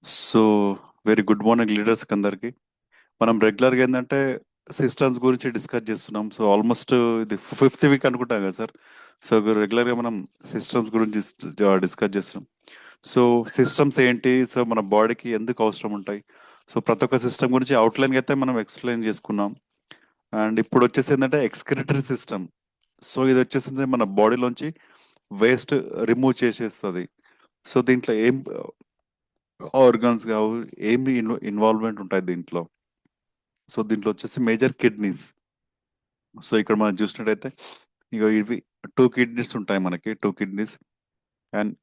So very good morning leaders అందరికి. మనం రెగ్యులర్గా ఏంటంటే సిస్టమ్స్ గురించి డిస్కస్ చేస్తున్నాం. సో ఆల్మోస్ట్ ఇది ఫిఫ్త్ వీక్ అనుకుంటాం కదా సార్. సో రెగ్యులర్గా మనం సిస్టమ్స్ గురించి డిస్కస్ చేస్తున్నాం. సో సిస్టమ్స్ ఏంటి, సో మన బాడీకి ఎందుకు అవసరం ఉంటాయి, సో ప్రతి ఒక్క సిస్టమ్ గురించి అవుట్లైన్ అయితే మనం ఎక్స్ప్లెయిన్ చేసుకున్నాం. అండ్ ఇప్పుడు వచ్చేసి ఏంటంటే ఎక్స్క్రిటరీ సిస్టమ్. సో ఇది వచ్చేసింది మన బాడీలోంచి వేస్ట్ రిమూవ్ చేసేస్తుంది. సో దీంట్లో ఏం ఆర్గాన్స్ కావు, ఏమి ఇన్వాల్వ్మెంట్ ఉంటాయి దీంట్లో. సో దీంట్లో వచ్చేసి మేజర్ కిడ్నీస్. సో ఇక్కడ మనం చూసినట్టయితే ఇక ఇవి టూ కిడ్నీస్ ఉంటాయి మనకి, two kidneys and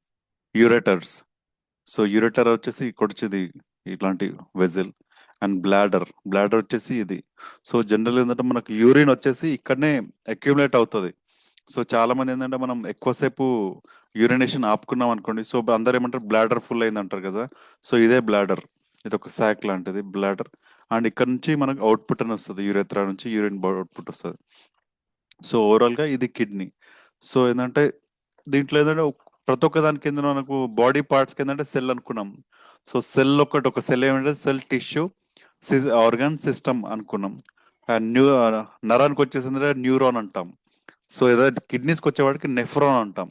ureters. So ureter వచ్చేసి ఇక్కడ వచ్చేది ఇట్లాంటి వెజల్. అండ్ బ్లాడర్, బ్లాడర్ వచ్చేసి ఇది. సో జనరల్ ఏంటంటే మనకు యూరిన్ వచ్చేసి ఇక్కడనే అక్యుములేట్ అవుతుంది. సో చాలా మంది ఏంటంటే మనం ఎక్కువసేపు యూరినేషన్ ఆపుకున్నాం అనుకోండి, సో అందరు ఏమంటారు బ్లాడర్ ఫుల్ అయింది అంటారు కదా. సో ఇదే బ్లాడర్, ఇది ఒక సాక్ లాంటిది బ్లాడర్. అండ్ ఇక్కడ నుంచి మనకు అవుట్పుట్ అని వస్తుంది, యూరెత్రా నుంచి యూరిన్ అవుట్పుట్ వస్తుంది. సో ఓవరాల్ గా ఇది కిడ్నీ. సో ఏంటంటే దీంట్లో ఏంటంటే ప్రతి ఒక్క దానికి కింద మనకు బాడీ పార్ట్స్ కింద సెల్ అనుకున్నాం. సో సెల్ ఒకటి, ఒక సెల్ ఏమంటే సెల్ టిష్యూ ఆర్గాన్ సిస్టమ్ అనుకున్నాం. అండ్ నరానికి వచ్చేసి న్యూరాన్ అంటాం. సో ఏదో కిడ్నీస్కి వచ్చేవాడికి నెఫ్రాన్ అంటాం.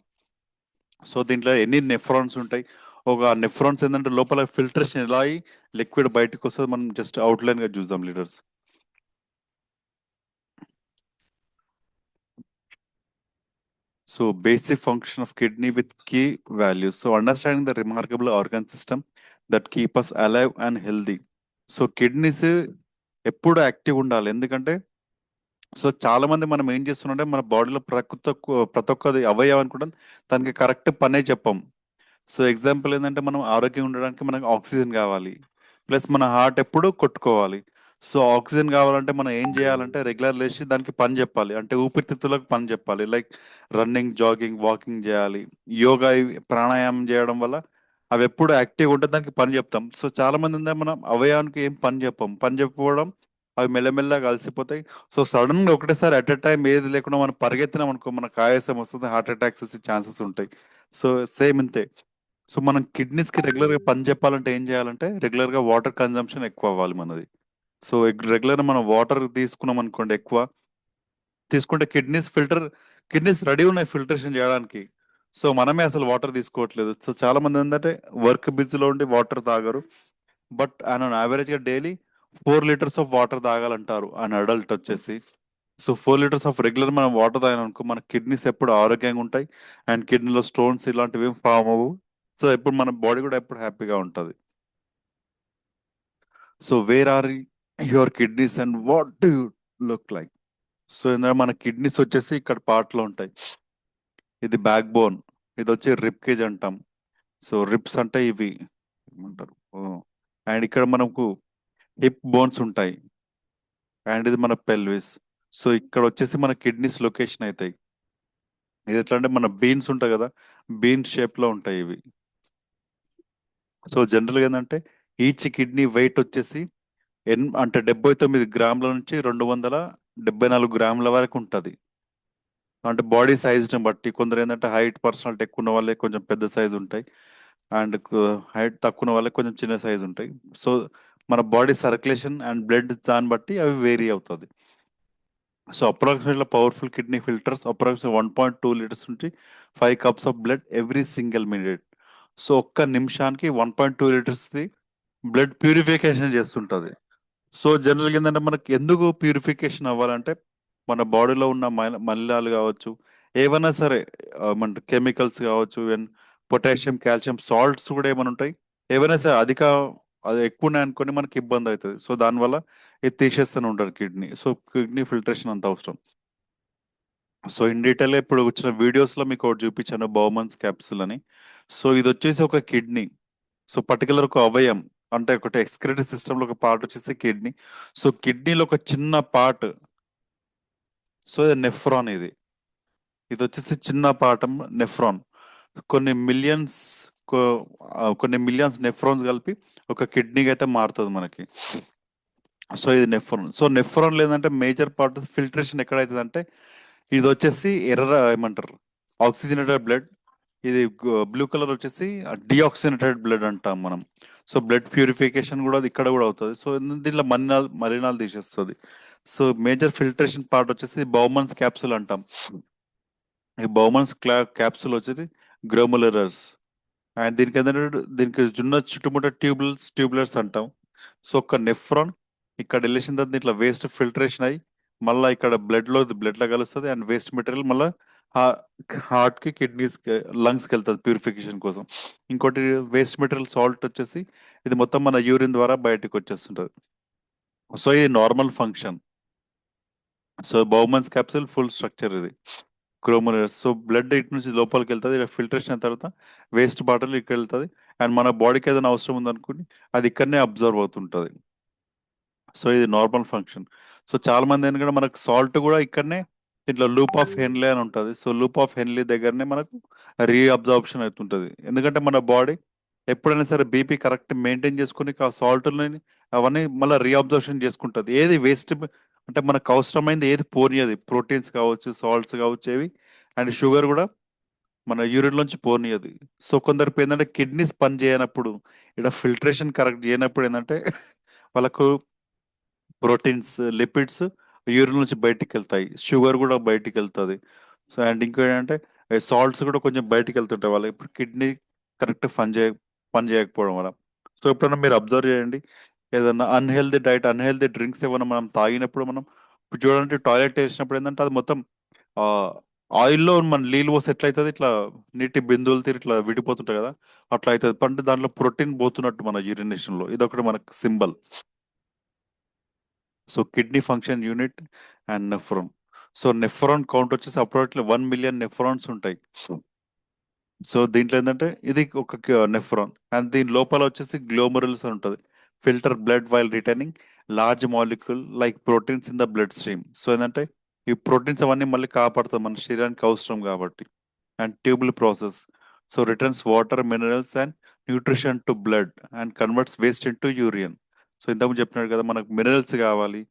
సో దీంట్లో ఎన్ని నెఫ్రాన్స్ ఉంటాయి, ఒక నెఫ్రాన్స్ ఏంటంటే లోపల ఫిల్టరేషన్ ఎలా అయ్యి లిక్విడ్ బయటకు వస్తుంది, మనం జస్ట్ అవుట్లైన్ గా చూద్దాం leaders. So basic function of kidney with key values. So understanding the remarkable organ system that keep us alive and healthy. So kidneys ఎప్పుడు యాక్టివ్ ఉండాలి, ఎందుకంటే సో చాలా మంది మనం ఏం చేస్తున్నామంటే మన బాడీలో ప్రతి ఒక్కది అవయవం అనుకుంటాం, దానికి కరెక్ట్ పనే చెప్పం. సో ఎగ్జాంపుల్ ఏంటంటే మనం ఆరోగ్యంగా ఉండడానికి మనకు ఆక్సిజన్ కావాలి, ప్లస్ మన హార్ట్ ఎప్పుడు కొట్టుకోవాలి. సో ఆక్సిజన్ కావాలంటే మనం ఏం చేయాలంటే రెగ్యులర్ లేచి దానికి పని చెప్పాలి, అంటే ఊపిరితిత్తులకు పని చెప్పాలి. లైక్ రన్నింగ్, జాగింగ్, వాకింగ్ చేయాలి, యోగా, ప్రాణాయామం చేయడం వల్ల అవి ఎప్పుడు యాక్టివ్గా ఉంటే దానికి పని చెప్తాం. సో చాలా మంది ఉందా మనం అవయవానికి ఏం పని చెప్పం, పని చెప్పకపోవడం అవి మెల్లమెల్లగా కలిసిపోతాయి. సో సడన్ గా ఒకటేసారి అట్ ఎ టైం ఏది లేకుండా మనం పరిగెత్తినాం అనుకో మనకు ఆయాసం వస్తుంది, హార్ట్ అటాక్స్ వచ్చే ఛాన్సెస్ ఉంటాయి. సో సేమ్ ఇంతే. సో మనం కిడ్నీస్ కి రెగ్యులర్ గా పని చెప్పాలంటే ఏం చేయాలంటే రెగ్యులర్ గా వాటర్ కన్జంప్షన్ ఎక్కువ అవ్వాలి మనది. సో రెగ్యులర్ మనం వాటర్ తీసుకున్నాం అనుకోండి, ఎక్కువ తీసుకుంటే కిడ్నీస్ రెడీ ఉన్నాయి ఫిల్టరేషన్ చేయడానికి. సో మనమే అసలు వాటర్ తీసుకోవట్లేదు. సో చాలా మంది ఏంటంటే వర్క్ బిజీలో ఉండి వాటర్ తాగరు. బట్ ఆయన యావరేజ్ గా డైలీ 4 లీటర్స్ ఆఫ్ వాటర్ తాగాలంటారు అని అడల్ట్ వచ్చేసి. సో 4 లీటర్స్ ఆఫ్ రెగ్యులర్ మనం వాటర్ తాగాలనుకో మన కిడ్నీస్ ఎప్పుడు ఆరోగ్యంగా ఉంటాయి. అండ్ కిడ్నీలో స్టోన్స్ ఇలాంటివి ఏం ఫామ్ అవ్వవు. సో ఎప్పుడు మన బాడీ కూడా ఎప్పుడు హ్యాపీగా ఉంటుంది. So where are your kidneys and what do you look like. So ఏంటంటే మన కిడ్నీస్ వచ్చేసి ఇక్కడ part లో ఉంటాయి. ఇది బ్యాక్ బోన్, ఇది వచ్చి రిప్ కేజ్ అంటాం. సో రిప్స్ అంటే ఇవి ఏమంటారు, అండ్ ఇక్కడ మనకు హిప్ బోన్స్ ఉంటాయి. అండ్ ఇది మన పెల్విస్. సో ఇక్కడ వచ్చేసి మన కిడ్నీస్ లొకేషన్ అవుతాయి. ఇది ఎట్లా అంటే మన బీన్స్ ఉంటాయి కదా, బీన్ షేప్ లో ఉంటాయి ఇవి. సో జనరల్గా ఏంటంటే ఈచ్ కిడ్నీ వెయిట్ వచ్చేసి అంటే 79 గ్రాముల నుంచి 274 గ్రాముల వరకు ఉంటుంది. అంటే బాడీ సైజ్ని బట్టి కొందరు ఏంటంటే హైట్ పర్సనాలిటీ ఎక్కువ ఉన్న వాళ్ళే కొంచెం పెద్ద సైజ్ ఉంటాయి. అండ్ హైట్ తక్కువ ఉన్న వాళ్ళకి కొంచెం చిన్న సైజ్ ఉంటాయి. సో మన బాడీ సర్క్యులేషన్ అండ్ బ్లడ్ దాన్ని బట్టి అవి వేరీ అవుతుంది. So approximately powerful kidney filters approximate 1.2 litres నుంచి 5 cups of blood every single minute. So ఒక్క నిమిషానికి 1.2 లీటర్స్ బ్లడ్ ప్యూరిఫికేషన్ చేస్తుంటది. సో జనరల్గా ఏంటంటే మనకి ఎందుకు ప్యూరిఫికేషన్ అవ్వాలంటే మన బాడీలో ఉన్న మలినాలు కావచ్చు, ఏవైనా సరే, మన కెమికల్స్ కావచ్చు, ఈవెన్ పొటాషియం, కాల్షియం, సాల్ట్స్ కూడా ఏమైనా ఉంటాయి, ఏవైనా సరే అది ఎక్కువ ఉన్నాయి అనుకోని మనకి ఇబ్బంది అవుతుంది. సో దానివల్ల ఇది తీసేస్తూనే ఉంటారు కిడ్నీ. సో కిడ్నీ ఫిల్టరేషన్ అంత అవసరం. సో ఇన్ డీటెయిల్ ఇప్పుడు వచ్చిన వీడియోస్ లో మీకు ఒకటి చూపించాను, బౌమన్స్ క్యాప్సుల్ అని. సో ఇది వచ్చేసి ఒక కిడ్నీ. సో పర్టికులర్ ఒక అవయం, అంటే ఒకటి ఎక్స్క్రిటరీ సిస్టమ్ లో ఒక పార్ట్ వచ్చేసి కిడ్నీ. సో కిడ్నీలో ఒక చిన్న పార్ట్, సో ఇది నెఫ్రాన్. ఇది ఇది వచ్చేసి చిన్న పాఠం నెఫ్రాన్. కొన్ని మిలియన్స్ కొన్ని మిలియన్స్ నెఫ్రాన్స్ కలిపి ఒక కిడ్నీకి అయితే మారుతుంది మనకి. సో ఇది నెఫ్రాన్. సో నెఫ్రాన్ లేదంటే మేజర్ పార్ట్ ఫిల్టరేషన్ ఎక్కడైతుంది అంటే ఇది వచ్చేసి ఏమంటారు, ఆక్సిజనేటెడ్ బ్లడ్ ఇది బ్లూ కలర్ వచ్చేసి డిఆక్సినేటెడ్ బ్లడ్ అంటాం మనం. సో బ్లడ్ ప్యూరిఫికేషన్ కూడా అది ఇక్కడ కూడా అవుతుంది. సో దీంట్లో మలినాలు తీసేస్తుంది. సో మేజర్ ఫిల్టరేషన్ పార్ట్ వచ్చేసి బౌమన్స్ క్యాప్సూల్ అంటాం. ఈ బౌమన్స్ క్యాప్సూల్ వచ్చేది గ్లోములరస్. అండ్ దీనికి ఏంటంటే దీనికి జున్న చుట్టుముట్ట ట్యూబులర్స్ అంటాం. సో ఒక నెఫ్రాన్ ఇక్కడ వెళ్ళేసిన తర్వాత ఇట్లా వేస్ట్ ఫిల్టరేషన్ అయ్యి మళ్ళీ ఇక్కడ బ్లడ్ లో కలుస్తుంది. అండ్ వేస్ట్ మెటీరియల్ మళ్ళీ హార్ట్ కి కిడ్నీస్ కి లంగ్స్ కి వెళ్తుంది ప్యూరిఫికేషన్ కోసం. ఇంకోటి వేస్ట్ మెటీరియల్ సాల్ట్ వచ్చేసి ఇది మొత్తం మన యూరిన్ ద్వారా బయటకు వచ్చేస్తుంటది. సో ఇది normal function. So Bowman's capsule full structure ఇది క్రోమోలర్స్. సో బ్లడ్ ఇటు నుంచి లోపలికి వెళ్తుంది, ఇలా ఫిల్టరేషన్ అయిన తర్వాత వేస్ట్ బాటిల్ ఇక్కడ వెళ్తుంది. అండ్ మన బాడీకి ఏదైనా అవసరం ఉందనుకుని అది ఇక్కడనే అబ్జర్వ్ అవుతుంటది. సో ఇది నార్మల్ ఫంక్షన్. సో చాలా మంది ఎందుకంటే మనకు సాల్ట్ కూడా ఇక్కడనే దీంట్లో లూప్ ఆఫ్ హెన్లీ అని ఉంటుంది. సో లూప్ ఆఫ్ హెన్లీ దగ్గరనే మనకు రీఅబ్జార్ప్షన్ అవుతుంటది. ఎందుకంటే మన బాడీ ఎప్పుడైనా సరే బీపీ కరెక్ట్ మెయింటైన్ చేసుకుని ఆ సాల్ట్ని అవన్నీ మళ్ళీ రీఅబ్జార్ప్షన్ చేసుకుంటుంది. ఏది వేస్ట్ అంటే మనకు అవసరమైంది ఏది పోనీయది, ప్రోటీన్స్ కావచ్చు, సాల్ట్స్ కావచ్చు ఏవి, అండ్ షుగర్ కూడా మన యూరిన్ నుంచి పోనీయది. సో కొందరికి ఏంటంటే కిడ్నీస్ పని చేయనప్పుడు, ఇక్కడ ఫిల్టరేషన్ కరెక్ట్ చేయనప్పుడు ఏంటంటే వాళ్ళకు ప్రోటీన్స్, లిపిడ్స్ యూరిన్ నుంచి బయటికి వెళ్తాయి, షుగర్ కూడా బయటికి వెళ్తుంది. సో అండ్ ఇంకో ఏంటంటే సాల్ట్స్ కూడా కొంచెం బయటికి వెళ్తుంటాయి వాళ్ళకి. ఇప్పుడు కిడ్నీ కరెక్ట్ పని చేయకపోవడం వల్ల. సో ఎప్పుడైనా మీరు అబ్జర్వ్ చేయండి, ఏదైనా అన్హెల్దీ డైట్, అన్హెల్దీ డ్రింక్స్ ఏమైనా మనం తాగినప్పుడు, మనం ఇప్పుడు చూడండి టాయిలెట్ వేసినప్పుడు ఏంటంటే అది మొత్తం ఆ ఆయిల్లో మన నీళ్ళు పోసి ఎట్లయితుంది, ఇట్లా నీటి బిందువులు తీరు ఇట్లా విడిపోతుంటాయి కదా, అట్లా అవుతుంది. అంటే దాంట్లో ప్రోటీన్ పోతున్నట్టు మన యూరినేషన్ లో. ఇదొకటి మనకు symbol. So kidney function unit and nephron. So nephron count వచ్చేసి అప్రాక్సిమేట్లీ 1 మిలియన్ నెఫ్రాన్స్ ఉంటాయి. సో దీంట్లో ఏంటంటే ఇది ఒక నెఫ్రాన్, అండ్ దీని లోపల వచ్చేసి గ్లోమరుల్స్ అని ఉంటుంది. Filter blood while returning large molecule like proteins in the blood stream. So ఏంటంటే ఈ ప్రోటీన్స్ అవన్నీ మళ్ళీ కాపాడుతుంది మన శరీరానికి అవసరం కాబట్టి. And tubal process. So returns water, minerals and nutrition to blood and converts waste in to urine. So ఇంతకుముందు చెప్పినాడు కదా, మనకు మినరల్స్ కావాలి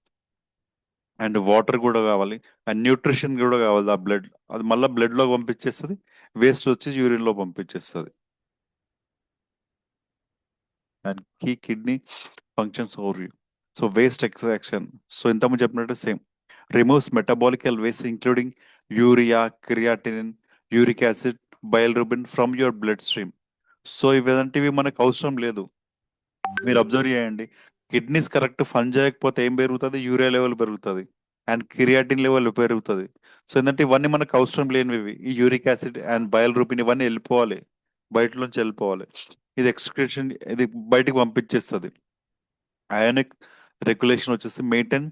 అండ్ వాటర్ కూడా కావాలి అండ్ న్యూట్రిషన్ కూడా కావాలి. ఆ బ్లడ్ అది మళ్ళీ బ్లడ్ లో పంపించేస్తుంది, వేస్ట్ వచ్చి యూరిన్ లో పంపించేస్తుంది. And key kidney functions overview. So waste extraction. So ఇంతకుముందు చెప్పినట్టు same, removes metabolical waste including urea, creatinine, uric acid, bilirubin from your blood stream. So ఇవేంటివి మనకు అవసరం లేదు. మీరు అబ్జర్వ్ చేయండి, కిడ్నీస్ కరెక్ట్ పని చేయకపోతే ఏం పెరుగుతుంది, యూరియా లెవెల్ పెరుగుతుంది అండ్ క్రియాటిన్ లెవెల్ పెరుగుతుంది. సో ఏంటంటే ఇవన్నీ మనకు అవసరం లేనివి. ఈ యూరిక్ యాసిడ్ అండ్ బయల్ రూపిన్ ఇవన్నీ వెళ్ళిపోవాలి, బయట నుంచి వెళ్ళిపోవాలి. ఇది ఎక్స్క్రిషన్, ఇది బయటికి పంపించేస్తుంది. అయానిక్ రెగ్యులేషన్ వచ్చేసి maintain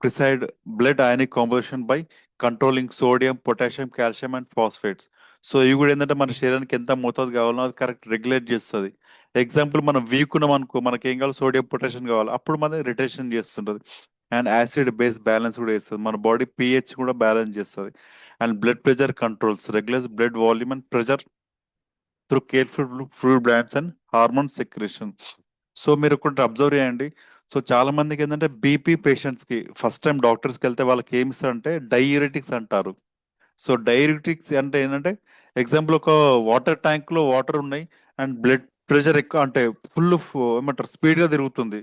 preside blood ionic composition by controlling sodium, potassium, calcium and phosphates. So ఇవి కూడా ఏంటంటే మన శరీరానికి ఎంత మోతాదు కావాలో అది కరెక్ట్ రెగ్యులేట్ చేస్తుంది. ఎగ్జాంపుల్ మనం వీక్ ఉన్నాం అనుకో, మనకి ఏం కావాలి, సోడియం, పొటాషియం కావాలి, అప్పుడు మనం రిటెన్షన్ చేస్తుంటది. అండ్ యాసిడ్ బేస్ బ్యాలెన్స్ కూడా చేస్తుంది, మన బాడీ పిహెచ్ కూడా బ్యాలెన్స్ చేస్తుంది. And blood pressure controls, regulates blood volume and pressure through careful fluid blends and hormone secretion. So మీరు ఒకటి అబ్జర్వ్ చేయండి. సో చాలా మందికి ఏంటంటే బీపీ పేషెంట్స్ కి ఫస్ట్ టైం డాక్టర్స్కి వెళ్తే వాళ్ళకి ఏమి ఇస్తారంటే డైయూరెటిక్స్ అంటారు. సో డైయూరెటిక్స్ అంటే ఏంటంటే ఎగ్జాంపుల్ ఒక వాటర్ ట్యాంక్ లో వాటర్ ఉన్నాయి అండ్ బ్లడ్ ప్రెషర్ ఎక్కువ అంటే ఫుల్ ఏమంటారు స్పీడ్ గా తిరుగుతుంది.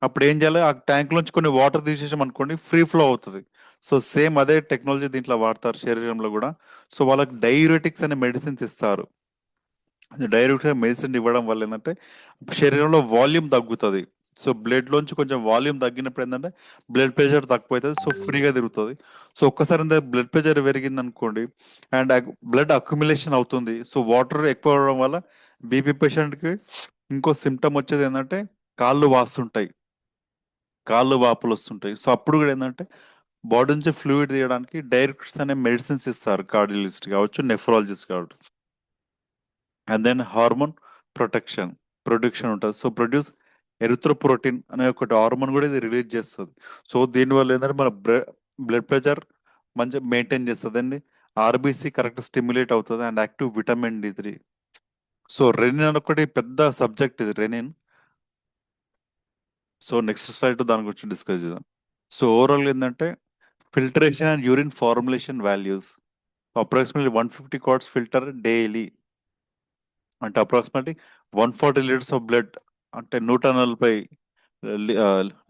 అప్పుడు ఏం చేయాలి, ఆ ట్యాంక్ నుంచి కొన్ని వాటర్ తీసేసాం అనుకోండి, ఫ్రీ ఫ్లో అవుతుంది. సో సేమ్ అదే టెక్నాలజీ దీంట్లో వాడతారు శరీరంలో కూడా. సో వాళ్ళకి డైయూరెటిక్స్ అనే మెడిసిన్స్ ఇస్తారు. డైరెక్ట్ గా మెడిసిన్ ఇవ్వడం వల్ల ఏంటంటే శరీరంలో వాల్యూమ్ తగ్గుతుంది. సో బ్లడ్ లోంచి కొంచెం వాల్యూమ్ తగ్గినప్పుడు ఏంటంటే బ్లడ్ ప్రెషర్ తక్కువ అవుతుంది, సో ఫ్రీగా తిరుగుతుంది. సో ఒక్కసారి బ్లడ్ ప్రెషర్ పెరిగింది అనుకోండి అండ్ బ్లడ్ అక్యుమిలేషన్ అవుతుంది. సో వాటర్ ఎక్కువ అవడం వల్ల బీపీ పేషెంట్ కి ఇంకో సిమ్టమ్ వచ్చేది ఏంటంటే కాళ్ళు వాస్తుంటాయి, కాళ్ళు వాపులు వస్తుంటాయి. సో అప్పుడు కూడా ఏంటంటే బాడీ నుంచి ఫ్లూయిడ్ తీయడానికి డైరెక్ట్స్ అనే మెడిసిన్స్ ఇస్తారు, కార్డియలిస్ట్ కావచ్చు, నెఫ్రాలజిస్ట్ కావచ్చు. And then hormone protection production ఉంటుంది. సో ప్రొడ్యూస్ ఎరిథ్రోప్రోటీన్ అనే ఒకటి హార్మోన్ కూడా ఇది రిలీజ్ చేస్తుంది. సో దీనివల్ల ఏంటంటే మన బ్లడ్ ప్రెషర్ మంచిగా మెయింటైన్ చేస్తుంది అండి. ఆర్బీసీ కరెక్ట్ స్టిమ్యులేట్ అవుతుంది and active vitamin D3. So rennin అని ఒకటి పెద్ద సబ్జెక్ట్ ఇది, రెనిన్. సో నెక్స్ట్ స్లైడ్ దాని గురించి డిస్కస్ చేద్దాం. సో ఓవరాల్ ఏంటంటే filtration and urine formulation values. Approximately 150 quarts filter daily. అంటే అప్రాక్సిమేట్లీ 140 లీటర్స్ ఆఫ్ బ్లడ్, అంటే 140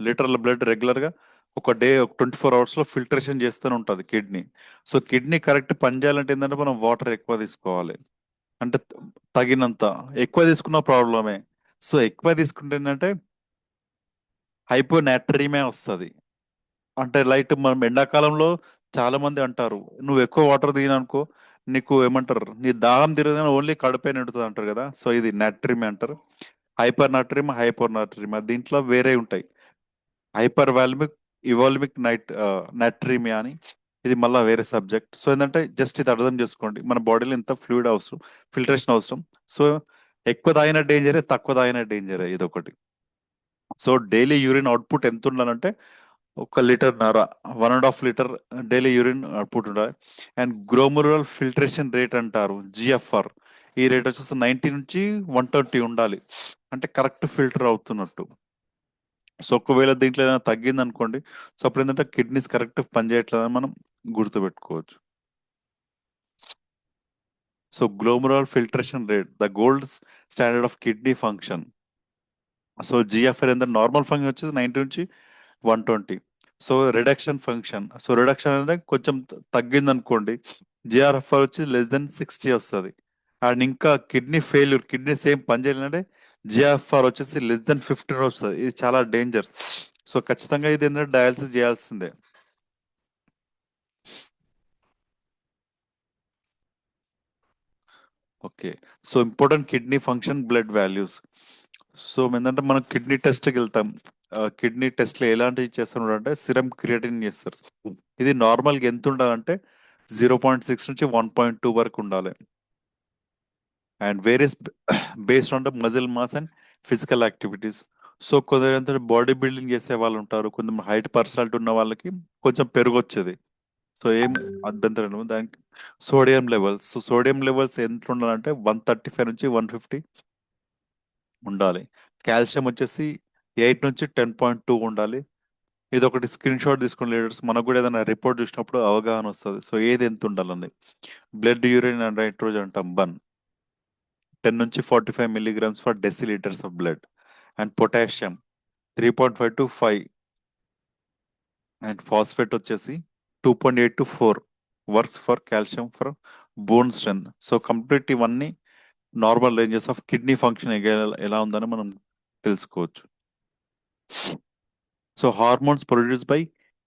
లీటర్ల బ్లడ్ రెగ్యులర్గా ఒక డే 24 అవర్స్లో ఫిల్టరేషన్ చేస్తూనే ఉంటుంది కిడ్నీ. సో కిడ్నీ కరెక్ట్ పనిచేయాలంటే ఏంటంటే మనం వాటర్ ఎక్కువ తీసుకోవాలి. అంటే తగినంత. ఎక్కువ తీసుకున్న ప్రాబ్లమే. సో ఎక్కువ తీసుకుంటే ఏంటంటే హైపోనాట్రీమే వస్తుంది. అంటే లైట్ మనం ఎండాకాలంలో చాలా మంది అంటారు, నువ్వు ఎక్కువ వాటర్ దిగిననుకో నీకు ఏమంటారు, నీ దాహం తిరగదని ఓన్లీ కడుపే నిండుతుంది అంటారు కదా. సో ఇది నాట్రిమ్ అంటారు. హైపర్ నాట్రిమ్, హైపోర్ నాట్రిమ్, దీంట్లో వేరే ఉంటాయి. హైపర్ వాల్మిక్, ఇవాల్మిక్ నాట్రీమియా అని, ఇది మళ్ళీ వేరే సబ్జెక్ట్. సో ఏంటంటే జస్ట్ ఇది అర్థం చేసుకోండి, మన బాడీలో ఇంత ఫ్లూయిడ్ అవసరం, ఫిల్టరేషన్ అవసరం. సో ఎక్కువ తాగిన డేంజరే, తక్కువ తాగిన డేంజరే, ఇది ఒకటి. సో డైలీ యూరిన్ అవుట్పుట్ ఎంత ఉండాలంటే 1 లీటర్ నర, 1.5 లీటర్ డైలీ యూరిన్ అవుట్పుట్ ఉండాలి. అండ్ గ్లోమరులర్ ఫిల్టరేషన్ రేట్ అంటారు, జిఎఫ్ఆర్. ఈ రేట్ వచ్చేసి 90 నుంచి 120 ఉండాలి, అంటే కరెక్ట్ ఫిల్టర్ అవుతున్నట్టు. సో ఒకవేళ దీంట్లో ఏదైనా తగ్గింది అనుకోండి, సో అప్పుడు ఏంటంటే కిడ్నీస్ కరెక్ట్ పనిచేయట్లేదని మనం గుర్తుపెట్టుకోవచ్చు. So glomerular filtration rate, the gold standard of kidney function. So GFR ఏంటంటే నార్మల్ ఫంక్షన్ వచ్చేసి 90 నుంచి 120. So reduction function, so reduction అంటే కొంచెం తగ్గింది అనుకోండి, జిఆర్ఎఫ్ఆర్ వచ్చి లెస్ దెన్ 60 వస్తుంది. అండ్ ఇంకా కిడ్నీ ఫెయిల్యూర్, కిడ్నీ సేమ్ పని చేయాలంటే జిఆర్ఎఫ్ఆర్ వచ్చేసి లెస్ దెన్ 15 వస్తుంది. ఇది చాలా డేంజర్. సో ఖచ్చితంగా ఇది ఏంటంటే డయాలసిస్ చేయాల్సిందే. Okay. So important kidney function, blood values. So ఏంటంటే మనం కిడ్నీ టెస్ట్కి వెళ్తాం. కిడ్నీ టెస్ట్లో ఎలాంటివి చేస్తున్నారు అంటే సిరం క్రియేటిన్ చేస్తారు. ఇది నార్మల్గా ఎంత ఉండాలంటే 0.6 నుంచి 1.2 వరకు ఉండాలి. And various based on the muscle mass and physical activities. So కొందరు ఏంటంటే బాడీ బిల్డింగ్ చేసే వాళ్ళు ఉంటారు, కొంచెం హైట్ పర్సనాలిటీ ఉన్న వాళ్ళకి కొంచెం పెరుగు వచ్చేది. సో ఏం అభ్యంతరం లేదు దానికి. Sodium levels, so sodium levels ఎంత ఉండాలంటే 135 నుంచి 150 ఉండాలి. కాల్షియం వచ్చేసి 8 నుంచి 10.2 ఉండాలి. ఇది ఒకటి స్క్రీన్ షాట్ తీసుకుని లీడర్స్ మనకు కూడా ఏదైనా రిపోర్ట్ చూసినప్పుడు అవగాహన వస్తుంది. సో ఏది ఎంత ఉండాలని. బ్లడ్ యూరిన్ అండ్ నైట్రోజన్ అంటాం బన్, 10 నుంచి 45 mg per decilitres of blood. And potassium 3.5 to 5. And phosphate వచ్చేసి 2.8 to 4. Works for calcium for bone strength. So complete ఇవన్నీ normal ranges of kidney function ఎలా ఉందని మనం తెలుసుకోవచ్చు. So hormones produce by